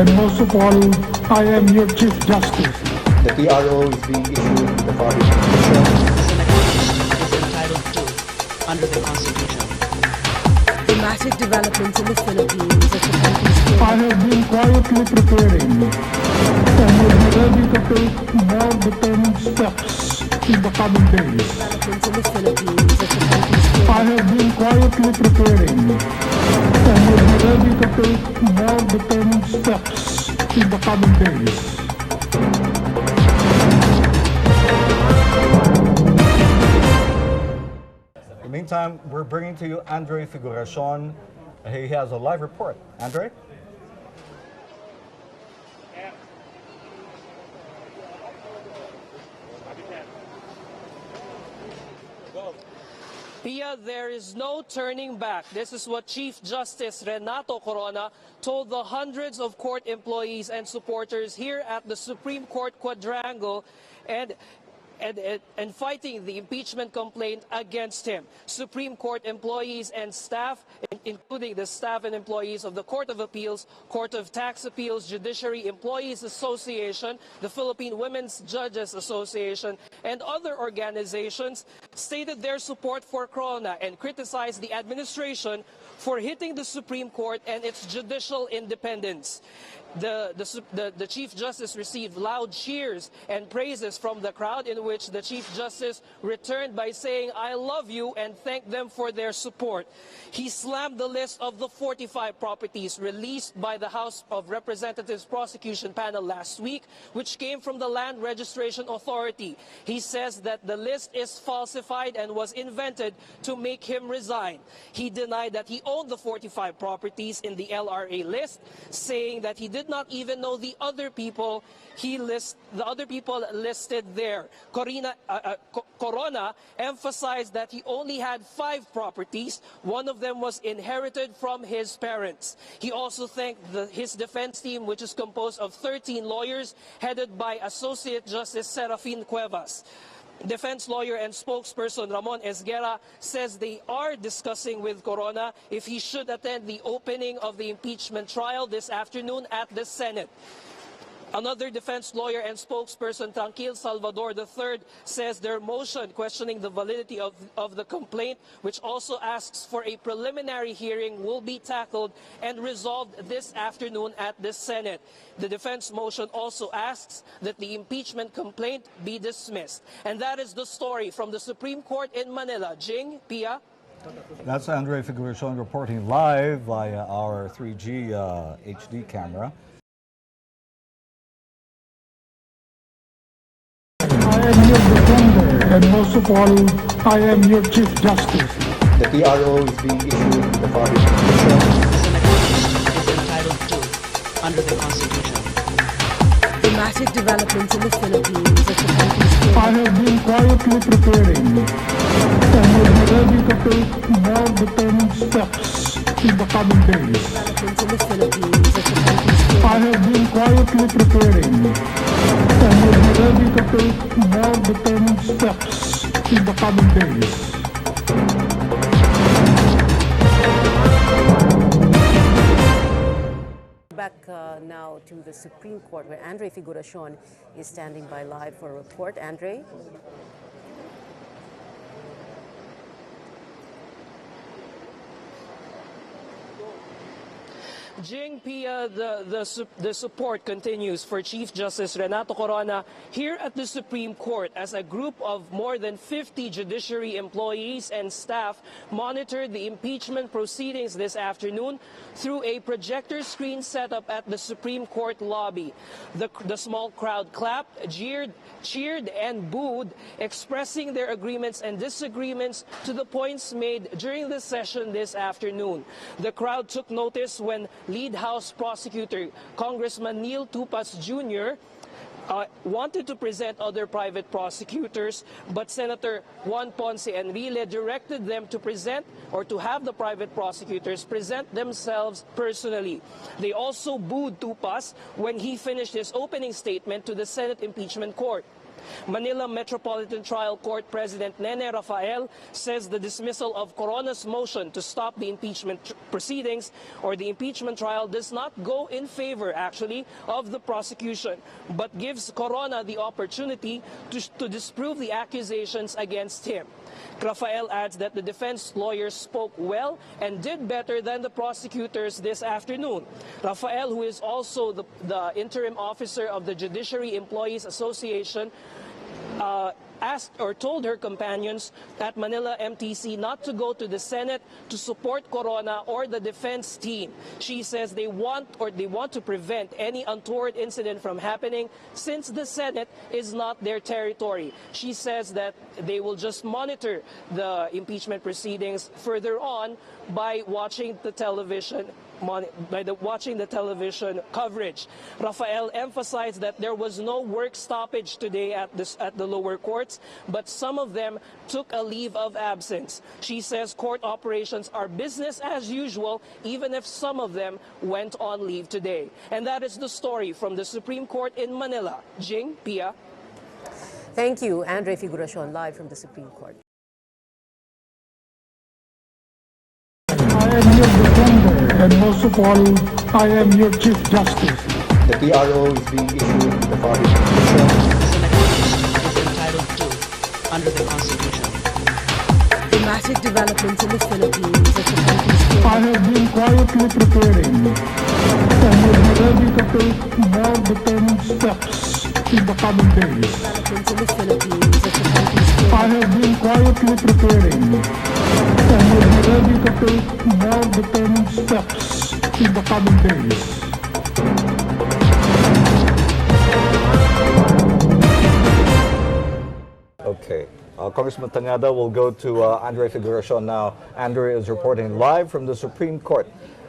and most of all, I am your Chief Justice. The TRO is being issued in the following conditions. Is entitled to under the Constitution. Dramatic developments in the Philippines as the country's I have been quietly preparing and will be ready to take more determined steps in the coming days. developments in the Philippines as the country's I have been quietly preparing and will be ready to take more determined steps in the coming days. In the meantime, we're bringing to you Andre Figuracion. He has a live report. Andre? Pia, there is no turning back. This is what Chief Justice Renato Corona told the hundreds of court employees and supporters here at the Supreme Court Quadrangle and fighting the impeachment complaint against him. Supreme Court employees and staff, including the staff and employees of the Court of Appeals, Court of Tax Appeals, Judiciary Employees Association, the Philippine Women's Judges Association, and other organizations, stated their support for Corona and criticized the administration for hitting the Supreme Court and its judicial independence. The Chief Justice received loud cheers and praises from the crowd, in which the Chief Justice returned by saying, "I love you," and thanked them for their support. He slammed the list of the 45 properties released by the House of Representatives prosecution panel last week, which came from the Land Registration Authority. He says that the list is falsified and was invented to make him resign. He denied that he owned the 45 properties in the LRA list, saying that he did not even know the other people listed there. Corona emphasized that he only had 5 properties. One of them was inherited from his parents. He also thanked his defense team, which is composed of 13 lawyers headed by Associate Justice Serafin Cuevas. Defense lawyer and spokesperson Ramon Esguerra says they are discussing with Corona if he should attend the opening of the impeachment trial this afternoon at the Senate. Another defense lawyer and spokesperson, Tranquil Salvador III, says their motion questioning the validity of the complaint, which also asks for a preliminary hearing, will be tackled and resolved this afternoon at the Senate. The defense motion also asks that the impeachment complaint be dismissed. And that is the story from the Supreme Court in Manila. Jing, Pia? That's Andre Figuracion reporting live via our 3G HD camera. I am your defender, and most of all, I am your Chief Justice. The TRO is being issued in the following conditions. Is entitled to under the Constitution. dramatic developments in the Philippines as the country's I have been quietly preparing and will be ready to take more determined steps in the coming days. developments in the Philippines as the country's I have been quietly preparing and will be ready to take more determined steps in the coming days. Back now to the Supreme Court, where Andre Figuracion is standing by live for a report. Andre? Jing, Pia, the support continues for Chief Justice Renato Corona here at the Supreme Court as a group of more than 50 judiciary employees and staff monitored the impeachment proceedings this afternoon through a projector screen set up at the Supreme Court lobby. The small crowd clapped, cheered, and booed, expressing their agreements and disagreements to the points made during the session this afternoon. The crowd took notice when lead House prosecutor Congressman Neil Tupas Jr. Wanted to present other private prosecutors, but Senator Juan Ponce Enrile directed them to present or to have the private prosecutors present themselves personally. They also booed Tupas when he finished his opening statement to the Senate Impeachment Court. Manila Metropolitan Trial Court President Nene Rafael says the dismissal of Corona's motion to stop the impeachment proceedings or the impeachment trial does not go in favor, actually, of the prosecution, but gives Corona the opportunity to disprove the accusations against him. Rafael adds that the defense lawyers spoke well and did better than the prosecutors this afternoon. Rafael, who is also the interim officer of the Judiciary Employees Association, asked or told her companions at Manila MTC not to go to the Senate to support Corona or the defense team. She says they want to prevent any untoward incident from happening since the Senate is not their territory. She says that they will just monitor the impeachment proceedings further on by watching the television coverage. Rafael emphasized that there was no work stoppage today at the lower courts, but some of them took a leave of absence. She says court operations are business as usual, even if some of them went on leave today. And that is the story from the Supreme Court in Manila. Jing, Pia. Thank you, Andre Figuracion, live from the Supreme Court. I am your defender, and most of all, I am your Chief Justice. The TRO is being issued in the following petition. Is entitled to under the Constitution. Dramatic developments in the Philippines as the country's I have been quietly preparing and will be ready to take more determined steps in the coming days. developments in the Philippines as the country's I have been quietly preparing and will be ready to take more determined steps in the coming days. Okay. Congressman Tanyada will go to Andre Figuracion now. Andre is reporting live from the Supreme Court.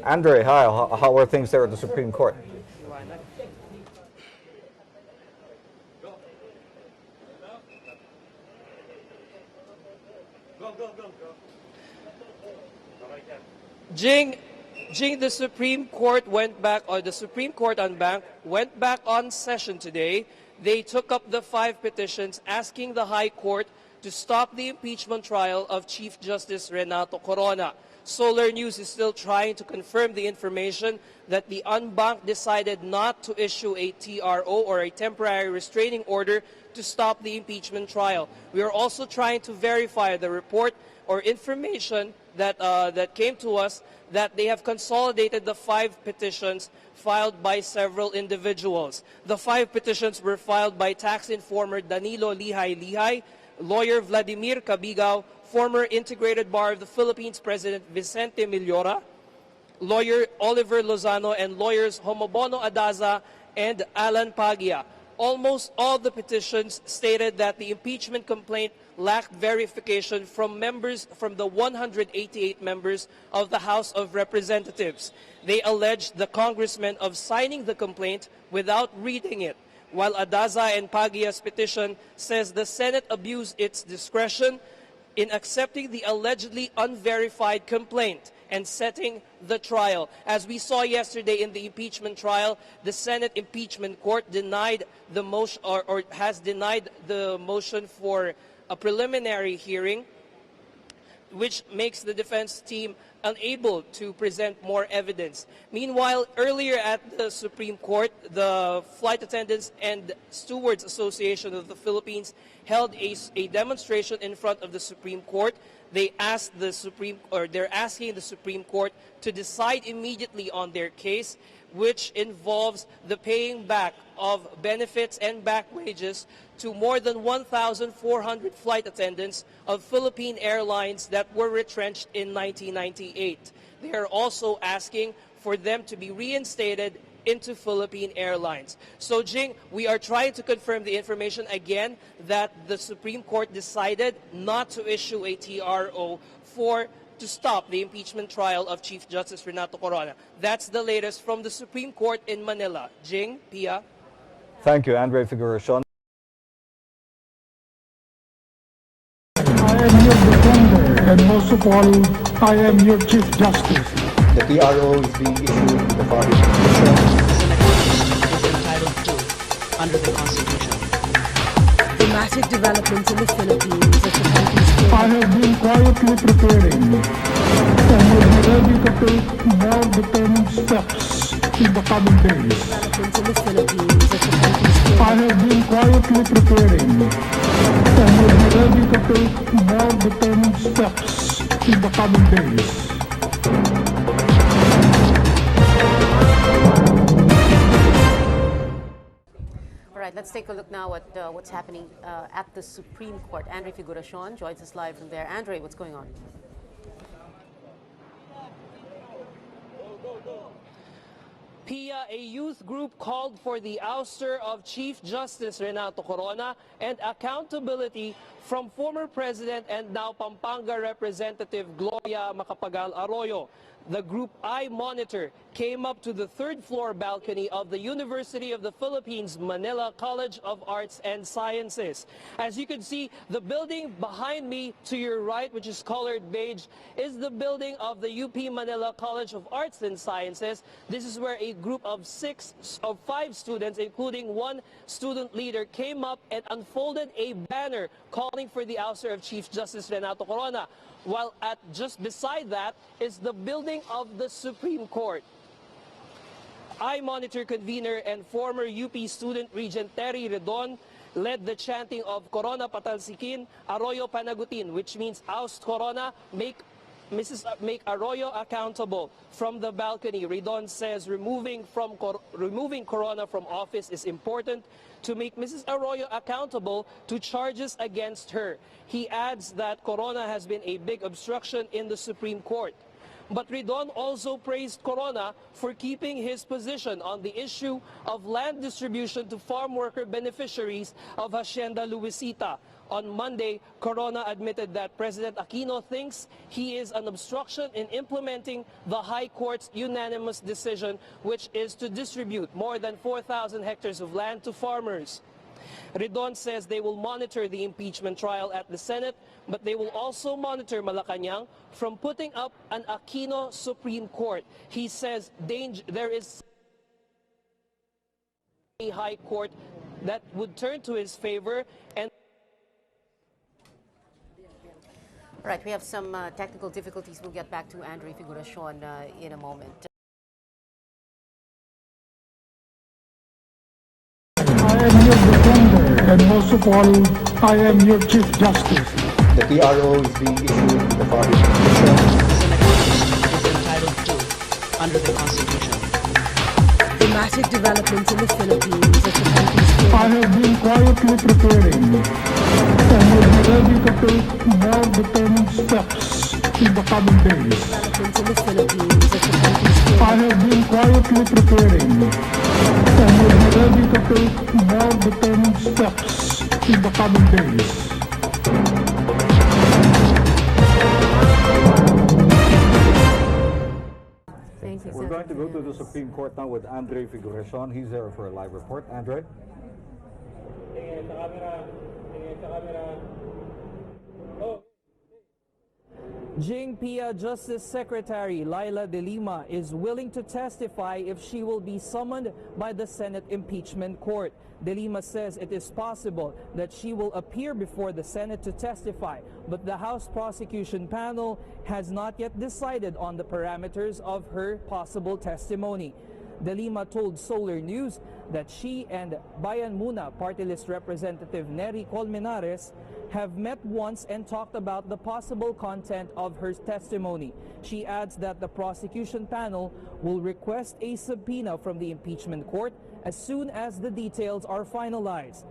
Andre, hi. How are things there at the Supreme Court? Jing, the Supreme Court the Supreme Court on Bank went back on session today. They took up the 5 petitions asking the High Court to stop the impeachment trial of Chief Justice Renato Corona. Solar News is still trying to confirm the information that the Unbank decided not to issue a TRO or a temporary restraining order to stop the impeachment trial. We are also trying to verify the report or information that came to us that they have consolidated the 5 petitions filed by several individuals. The 5 petitions were filed by tax informer Danilo Lihay, lawyer Vladimir Cabigao, former Integrated Bar of the Philippines President Vicente Millora, lawyer Oliver Lozano, and lawyers Homobono Adaza and Alan Pagia. Almost all the petitions stated that the impeachment complaint lacked verification from the 188 members of the House of Representatives. They alleged the congressman of signing the complaint without reading it, while Adaza and Pagia's petition says the Senate abused its discretion in accepting the allegedly unverified complaint and setting the trial. As we saw yesterday in the impeachment trial, the Senate Impeachment Court denied the motion or has denied the motion for a preliminary hearing, which makes the defense team unable to present more evidence. Meanwhile, earlier at the Supreme Court, the Flight Attendants and Stewards Association of the Philippines held a demonstration in front of the Supreme Court. They're asking the Supreme Court to decide immediately on their case, which involves the paying back of benefits and back wages to more than 1,400 flight attendants of Philippine Airlines that were retrenched in 1998. They are also asking for them to be reinstated into Philippine Airlines. So, Jing, we are trying to confirm the information again that the Supreme Court decided not to issue a TRO to stop the impeachment trial of Chief Justice Renato Corona. That's the latest from the Supreme Court in Manila. Jing, Pia. Thank you, Andre Figuracion. I am your defender, and most of all, I am your Chief Justice. The TRO is being issued in the following petition. Is entitled to under the Constitution. Dramatic development in the Philippines as the country's I have been quietly preparing and will be ready to take more determined steps in the coming days. development in the Philippines as the country's I have been quietly preparing and will be ready to take more determined steps in the coming days. All right, let's take a look now at what's happening at the Supreme Court. Andre Figuracion joins us live from there. Andre, what's going on? Pia, a youth group called for the ouster of Chief Justice Renato Corona and accountability from former President and now Pampanga Representative Gloria Macapagal Arroyo. The group I Monitor came up to the third-floor balcony of the University of the Philippines Manila College of Arts and Sciences. As you can see, the building behind me to your right, which is colored beige, is the building of the UP Manila College of Arts and Sciences. This is where a group of 5 students, including one student leader, came up and unfolded a banner calling for the ouster of Chief Justice Renato Corona. While just beside that is the building of the Supreme Court. I Monitor convener and former UP student Regent Terry Redon led the chanting of Corona Patalsikin, Arroyo Panagutin, which means oust Corona, make Arroyo accountable. From the balcony, Redon says removing Corona from office is important to make Mrs. Arroyo accountable to charges against her. He adds that Corona has been a big obstruction in the Supreme Court. But Redon also praised Corona for keeping his position on the issue of land distribution to farm worker beneficiaries of Hacienda Luisita. On Monday, Corona admitted that President Aquino thinks he is an obstruction in implementing the High Court's unanimous decision, which is to distribute more than 4,000 hectares of land to farmers. Redon says they will monitor the impeachment trial at the Senate, but they will also monitor Malacanang from putting up an Aquino Supreme Court. He says there is a High Court that would turn to his favor. And All right, we have some technical difficulties. We'll get back to Andre Figuracion in a moment. I am your defender, and most of all, I am your Chief Justice. The TRO is being issued in the following conditions. Is entitled to under the Constitution. Dramatic development in the Philippines as the country's I have been quietly preparing and will be ready to take more determined steps in the coming days. development in the Philippines as the country's I have been quietly preparing and will be ready to take more determined steps in the coming days. Thank you, We're going to go to the Supreme Court now with Andre Figuracion. He's there for a live report. Andre? Jing Pia Justice Secretary Laila de Lima is willing to testify if she will be summoned by the Senate Impeachment Court. De Lima says it is possible that she will appear before the Senate to testify, but the House Prosecution Panel has not yet decided on the parameters of her possible testimony. De Lima told Solar News that she and Bayan Muna Party List Representative Nery Colmenares have met once and talked about the possible content of her testimony. She adds that the prosecution panel will request a subpoena from the impeachment court as soon as the details are finalized.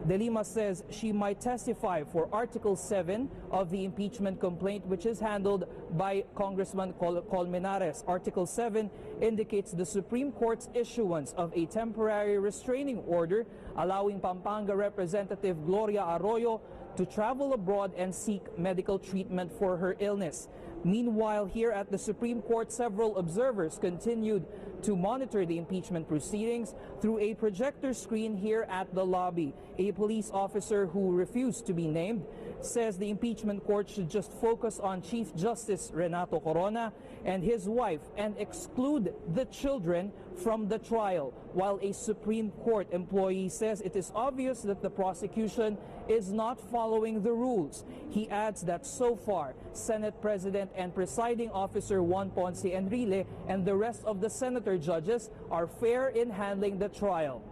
De Lima says she might testify for Article 7 of the impeachment complaint, which is handled by Congressman Colmenares. Article 7 indicates the Supreme Court's issuance of a temporary restraining order allowing Pampanga Representative Gloria Arroyo to travel abroad and seek medical treatment for her illness. Meanwhile, here at the Supreme Court, several observers continued to monitor the impeachment proceedings through a projector screen here at the lobby. A police officer who refused to be named says the impeachment court should just focus on Chief Justice Renato Corona and his wife and exclude the children from the trial, while a Supreme Court employee says it is obvious that the prosecution is not following the rules. He adds that so far, Senate President and Presiding Officer Juan Ponce Enrile and the rest of the senator judges are fair in handling the trial.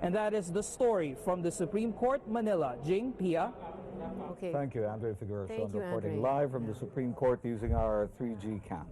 And that is the story from the Supreme Court, Manila. Jing, Pia. Okay. Thank you, Andre Figueroa, Thank you, reporting Andre. live from the Supreme Court using our 3G cam.